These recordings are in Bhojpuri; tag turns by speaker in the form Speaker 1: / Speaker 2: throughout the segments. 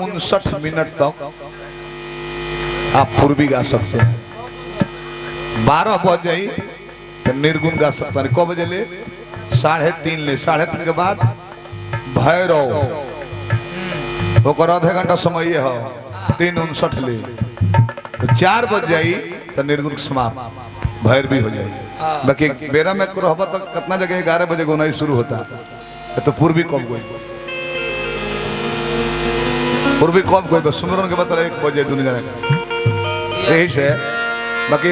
Speaker 1: 59 मिनट तक आप पूर्वी गा सकते हैं। 12 बज जाई तो निर्गुण गा सकते हैं। कब बजे ले? 3:30 ले। 3:30 के बाद भैरव आधा घंटा समय है 3:59 ले। तो 4 बज जाई तो निर्गुण समाप्त भैर भी हो जाएगी। बाकी बेरा में रहबा तो कितना जगह 11 बजे गोनाई शुरू होता तो पूर्वी कब गई? पूर्वी कब गई? सुमरन के बता 1 बजे दुनिया यही से। बाकी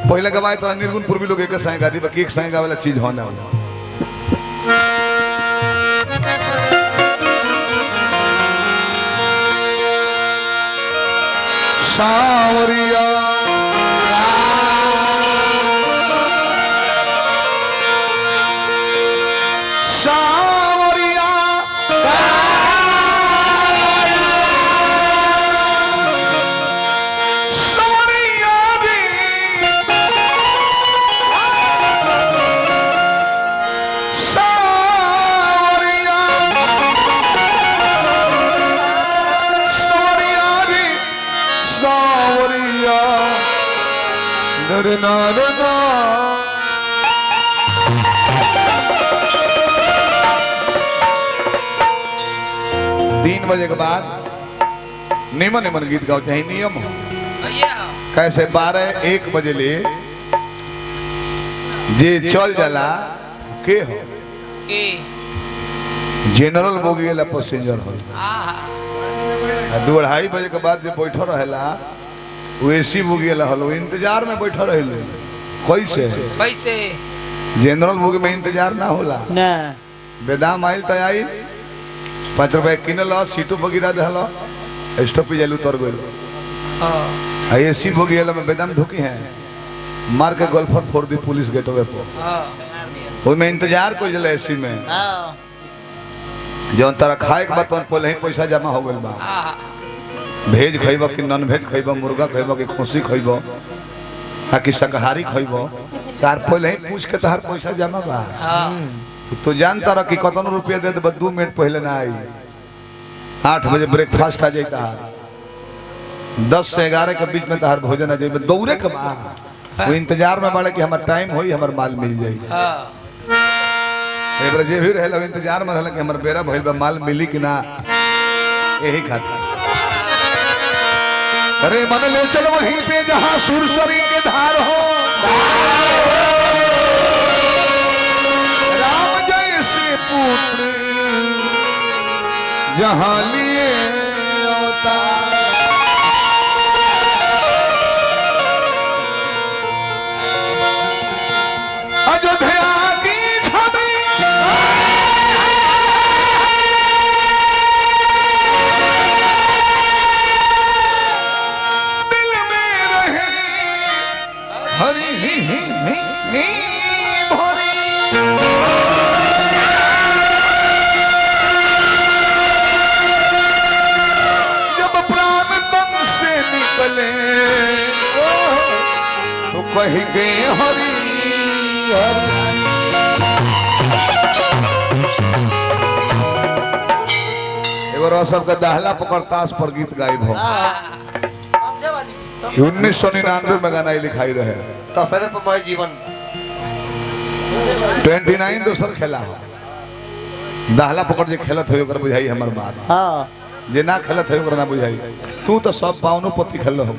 Speaker 1: पहले गवाए तो निर्गुण पूर्वी लोग एक संग गाती, बाकी एक संग वाला चीज होना होगा। सावरिया सावरिया सावरिया दी सावरिया सावरिया दी सावरिया नरना नरना 3 बजे के बाद निमन निमन गीत गाओ, चाहे नियम हो कैसे। 12-1 बजे ले जे चल जाला के हो जनरल बोगी गेला पैसेंजर हो। 2-2:30 बजे के बाद जे बैठो रहेला वो एसी बोगी गेला हो, इंतजार में बैठो रहे। कैसे
Speaker 2: कैसे
Speaker 1: जनरल बोगी में इंतजार ना होला
Speaker 2: ना।
Speaker 1: बेदाम आइल तो आई 5 रुपए किनल सीटो बगिरा दल स्टॉप पे जालू तर गल। एसी बोगी गेला में बेदाम ढुकी है मार के गोल्फर फोड़ दी पुलिस गेटवे पर। में इंतजार कोई जला एसी में जौन तरह खाए के बाद पहले ही पैसा जमा हो गल बा। भेज खइब कि नॉन भेज खइब, मुर्गा खइब कि खोसी खइब कि शाकाहारी खइब, तार पहले ही पूछ के तार पैसा जमा बा। तो जानता रह कि कतनो रुपया दे दे 2 मिनट पहले ना आई। 8 बजे ब्रेकफास्ट आ जाता, 10 से 11 के बीच में तार भोजन आ जाए। दौड़े के वो इंतजार में बाड़े कि हमार टाइम होई हमार माल मिल जाई। एबरा जे भी रहल इंतजार में रहल कि हमार बेरा भइल बा माल मिली कि ना, यही खातिर। अरे मन ले चल वहीं पे जहां सुरसरी के धार हो, राम जैसे पुत्र जहां लिए अवतार। अयोध्या की छवि दिल में रहे हरी ही भरी। जब प्राण तन से निकले तो कह गए हरी। सबका दहला पकड़ ताश पर गीत गायब हो। 1999 में गाना लिखाई रहे
Speaker 3: तसरे पर मैं जीवन
Speaker 1: 29 दोसर खेला हो। दहला पकड़ जे खेलत हो बुझाई हमर बात।
Speaker 2: हाँ
Speaker 1: जे ना खेलत हो ना बुझाई। तू तो सब पावनो पति खेल हो।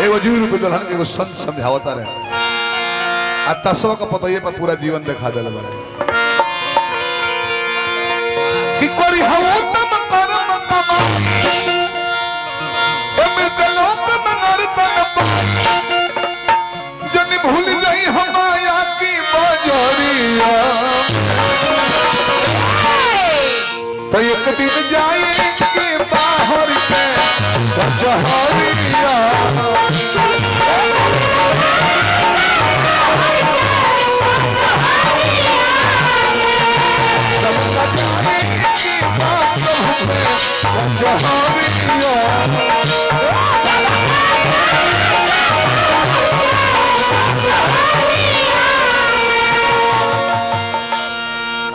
Speaker 1: एगो जीव रूपी दुल्हन के एगो संत समझावता रहे आ तसवा का पतये पर पूरा जीवन दिखा दिल बड़े कि कोरी हवतम कर्म कमाई लोक में नर्तन जन भूल गई हमाया की बजरिया। तो एक दिन जाएंगे बाहर पे कचहरिया।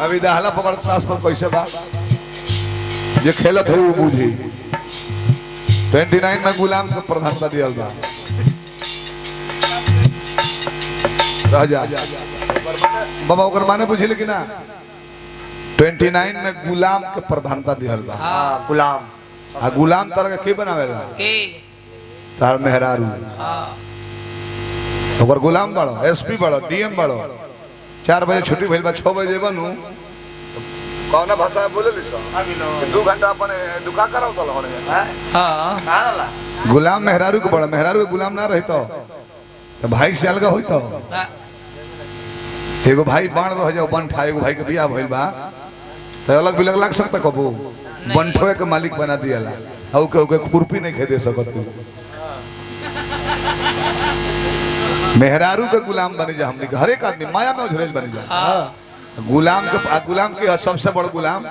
Speaker 1: अभी दहला पकड़ ताश पर कैसे बा जे खेलत है वो बूझी 29 में गुलाम को प्रधानता दिया बा रह जा बाबा ओकर माने बुझिल कि ना 29 में गुलाम के प्रधानता दिया बा
Speaker 2: हां गुलाम
Speaker 1: आ गुलाम तरह के बनावेला
Speaker 2: के
Speaker 1: तार मेहरारू
Speaker 2: हां
Speaker 1: ओकर गुलाम बड़ो एसपी बड़ो डीएम बड़ो 4 बजे छुट्टी भइल बा 6 बजे बनू कौन भाषा में बोले लिसो 2 घंटा अपन दुका कराव तो होने
Speaker 2: हां
Speaker 3: कारला
Speaker 1: गुलाम मेहरारू के बड़ा मेहरारू के गुलाम ना रही तो भाई से अलग होई तो एगो भाई बाण रह जाओ बंठा एगो भाई के बियाह भइल बा तो अलग बिलग लग सकता कबू बंठवे के मालिक बना दियाला औ के खुरपी नहीं खे दे सकत मेहरारू के गुलाम बने जा हमने हर एक आदमी माया में उझरेज बने जा गुलाम के सबसे बड़ गुलाम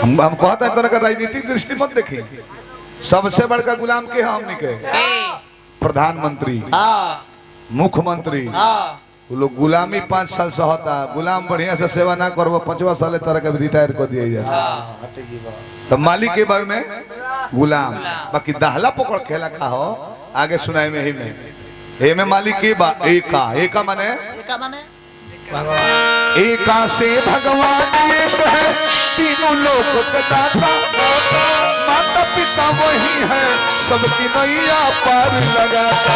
Speaker 1: हम कहते हैं तरह का राजनीतिक दृष्टि मत देखी सबसे बड़का गुलाम के हमने के प्रधानमंत्री मुख्यमंत्री वो लोग गुलामी 5 साल से होता गुलाम बढ़िया से सेवा ना करबो 5वां साल तरह का रिटायर कर दिया जाए तो मालिक के बारे में गुलाम बाकी दहला पकड़ खेला का हो आगे सुनाई में ही में मालिक के बा एका माने एका से भगवान एक है तीनों लोक का दाता माता पिता वही है सबकी नैया पार लगाता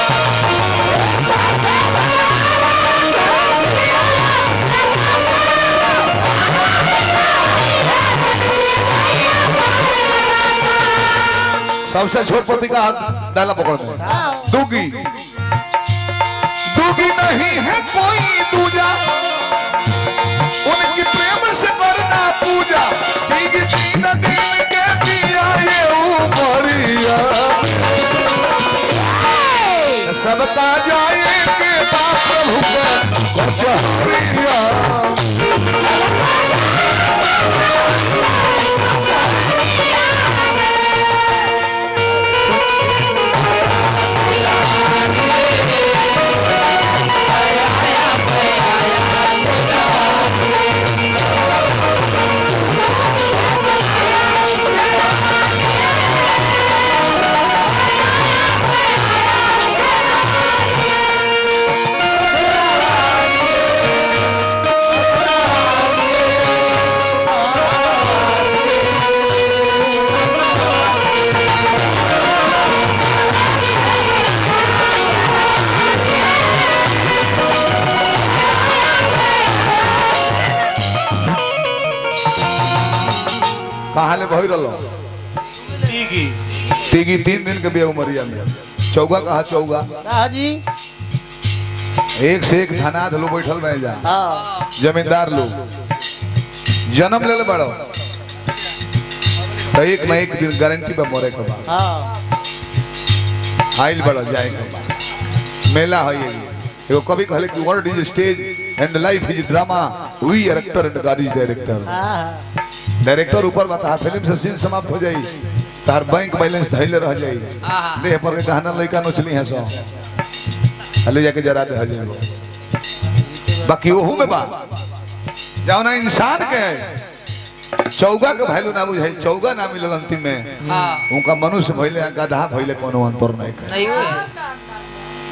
Speaker 1: सबसे छोट पति का हाथ डाला पकड़ दे दूगी नहीं है कोई दूजा उनकी प्रेम से करना पूजा भीगी 3 दिन के दिया ये उमरिया सबका जाएंगे बाप प्रभु को कचहरिया कहाँ ले बही रहो तीगी 3 दिन के बेउमरिया में चौगा कहा चौगा
Speaker 3: जी
Speaker 1: एक से एक धनाध लोग बैठल में जा जमींदार लोग जन्म ले बड़ो तो एक ना एक दिन गारंटी पे मरे के बाद आइल बड़ो जाए के बाद मेला है ये कभी कहले कि world is stage and life is drama we are actor and God is director director ऊपर बता फिल्म से सीन समाप्त हो जाई तार बैंक बैलेंस धैले रह जाई देह पर के गहना लइका नोचली है सो ले जाके जरा दे जाए बाकी ओहू में बा जाओ ना इंसान के चौगा के वैल्यू ना बुझाई चौगा ना मिलल अंतिम में उनका मनुष्य भइले गधा भइले कोनो अंतर नहीं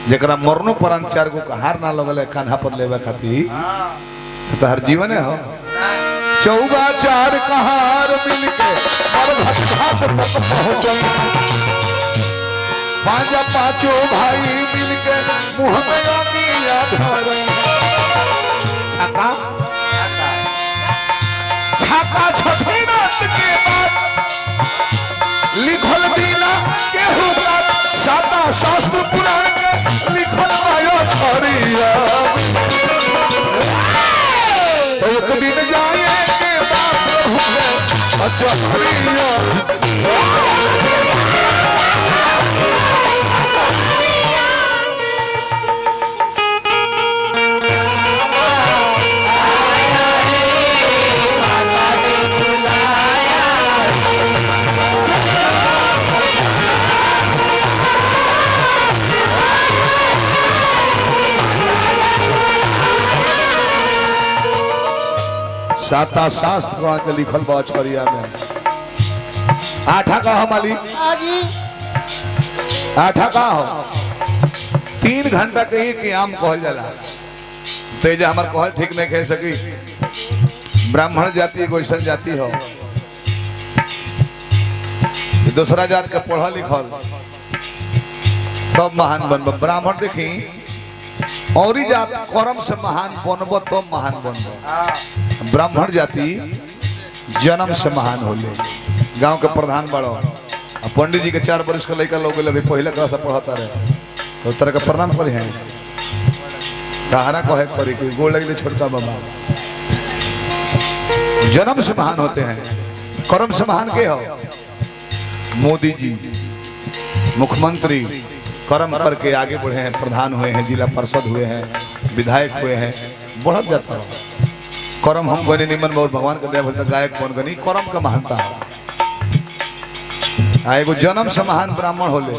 Speaker 1: जेकरा मरनो पर 4 गो हार ना लगल कान्हा पर लेवे खातिर तो हर जीवन है हो चौगा 4 कहार मिलके मरघट घाट तक पहुंचल 5 भाई मिलके मुंह में अगिया धरल छाका छठी रात के बाद लिखल बिना केहू का साता शास्त्र पुराण के लिखल आयो छरिया तो एक दिन जाए कचहरिया साता शास्त्र पुराण के लिखल बा अछरिया में। आठा का हो माली
Speaker 2: आजी
Speaker 1: आठा का हो 3 घंटा के ही कियाम कहल जाला। तेजा हमार कहल ठीक नहीं कह सकी। ब्राह्मण जाति एगो ऐसा जाति हो दूसरा जात के पढ़ल लिखल तब महान बनब। ब्राह्मण देखी और जात कर्म से महान बनब तो महान बनब। ब्राह्मण जाति जन्म से महान होले। गांव के प्रधान बड़ो पंडित जी के 4 वर्ष के लड़का लोग अभी पहले क्लास पढ़ाता रहे तो तरह का प्रणाम करे हैं कहारा कहे करे कि गोड़ लगे छोटका बाबा। जन्म से महान होते हैं। कर्म से महान के हो मोदी जी मुख्यमंत्री कर्म करके आगे बढ़े हैं, प्रधान हुए हैं, जिला परिषद हुए हैं, विधायक हुए हैं, बढ़त जाता रहो। कर्म हम बने निमन और भगवान के दया बोलते गायक बन गनी कर्म का महानता है। एगो जन्म से महान ब्राह्मण होले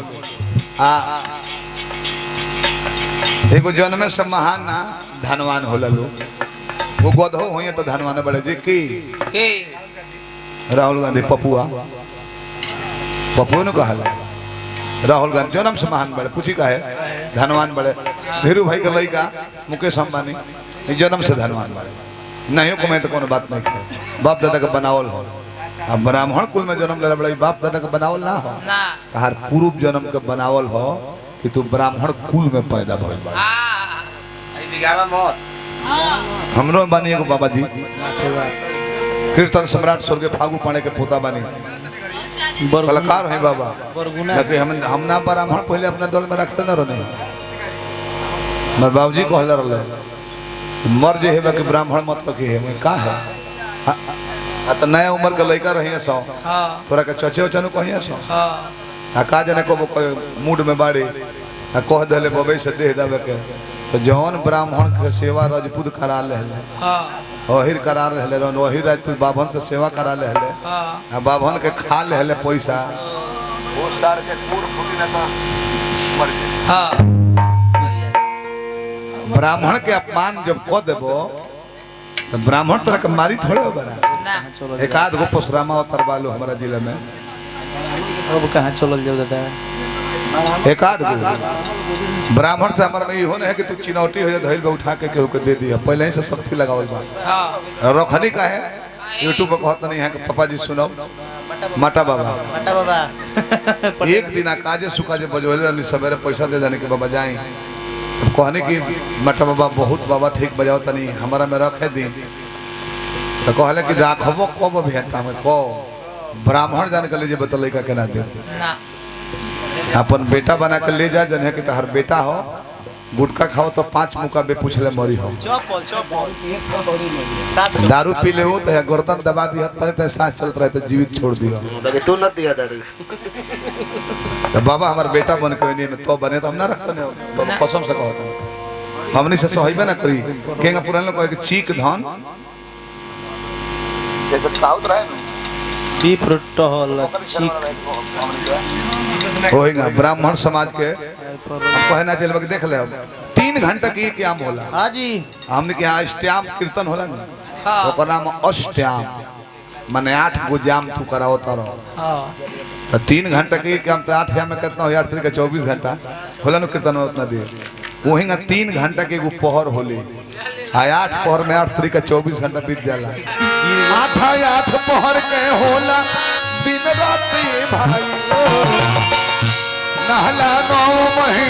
Speaker 1: एगो जन्म से महान ना धनवान होला लोग। वो गधो हुई तो धनवान बड़े जी की राहुल गांधी पपुआ ने कहा राहुल गांधी जन्म से महान बड़े पूछी का है धनवान बड़े। धीरू भाई के लड़का मुकेश अंबानी जन्म से धनवान बड़े नहीं को मैं तो कोनो बात नहीं कहे। बाप दादा का बनावल हो। अब ब्राह्मण कुल में जन्म ले बड़ा बाप दादा का बनावल ना हो हर पूर्व जन्म के बनावल हो कि तू ब्राह्मण कुल में पैदा भइल बा। हमरो बानी एगो बाबा जी कीर्तन सम्राट स्वर्गीय फागू पांडे के पोता बानी कलाकार है बाबा। लेकिन हम ना ब्राह्मण पहले अपने दल में रखते न रहे। मेरे बाबूजी कहले रहे मर जे है कि ब्राह्मण मतलब के है मैं का है तो नया उम्र के लड़का रही सौ तोरा के चचे उचनु कहिए सौ का जने को मूड में बाड़ी कह दे बबे से देह देवे के तो जौन ब्राह्मण के सेवा राजपूत करा ले ओहिर करा ले वही राजपूत बाभन से सेवा करा ले बाभन के खा ले पैसा वो सार के पूर फूटी न तो मर गए। ब्राह्मण के अपमान जब कह देबो तो ब्राह्मण तरह के मारी थोड़े हो बड़ा। एक आध गो पसरामा उतरवा लो हमारा जिला में
Speaker 2: अब कहाँ चलल जाओ दादा।
Speaker 1: एक आध गो ब्राह्मण से हमारा में इहो नहीं है कि तू चिनौटी हो जाए धइल बा उठा के केहू के दे दिया। पहले ही से शक्ति लगावल बा रखनी का है यूट्यूब पर कहत नहीं है कि पापा जी सुनो माटा बाबा एक दिन काजे सुकाजे बजोले सवेरे पैसा दे देने के बाबा जाए तब कहने की मटा बाबा बहुत बाबा ठीक बजाओ तनी हमारा में रखे दी तो कहले कि राखबो कब भेंता में को ब्राह्मण जान के लीजिए बतल का केना दे अपन बेटा बना के ले जा जने कि तहर बेटा हो गुटखा खाओ तो 5 मुका बे पूछले मरी हो दारू पी ले हो तो गर्दन दबा दिया तरे सांस चलत रहे तो जीवित छोड़ दियो
Speaker 3: तू न दिया दारू
Speaker 1: तो बाबा हमार बेटा बन के नहीं में तो बने तो हम ना रखते नहीं कसम से कहता हमनी से सहीबे ना करी केंगा पुरान लोग कहे कि चीक धन
Speaker 3: जैसे खाउत रहे न
Speaker 2: बीफ टहल चीक
Speaker 1: होएगा ब्राह्मण समाज के कहना चल देख ले 3 घंटा की क्याम होला
Speaker 2: हां जी
Speaker 1: हमने के यहाँ अष्टयाम कीर्तन होला ना ओकर नाम अष्टयाम माने 8 गो जाम तू कराओ तारो तो 3 घंटा की क्याम तो 8 में कितना हो 8 का 24 घंटा होला न कीर्तन उतना देर वही 3 घंटा के एगो पहर होले 8 पहर में 8 का 24 घंटा बीत जाला 8 पहर के होला दिन रात भाई नहला 9 महीने